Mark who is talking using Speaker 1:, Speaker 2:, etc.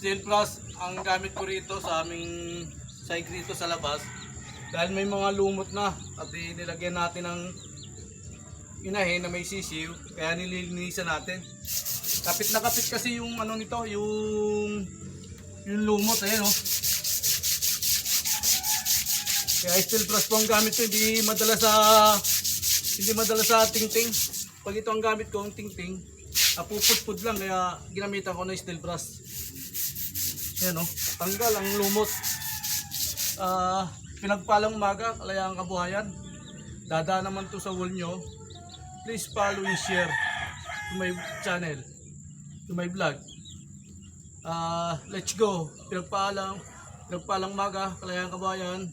Speaker 1: steel plus ang gamit ko rito sa aming side rito sa labas. Dahil may mga lumot na at nilagyan natin ng inahin na may sisiw, kaya nililinisan natin. Kapit na kapit kasi yung ano nito, yung lumot, ayan oh. Kaya steel plus po ang gamit ko, hindi madala sa tingting. Pag ito ang gamit ko, ang tingting, pupudpud lang, kaya ginamitan ko na steel brush. Ayan o, tanggal ang lumot. Pinagpalang umaga, kalayang kabuhayan. Dada naman to sa wall nyo. Please follow and share to my channel, to my vlog. Let's go. Pinagpalang umaga, kalayang kabuhayan.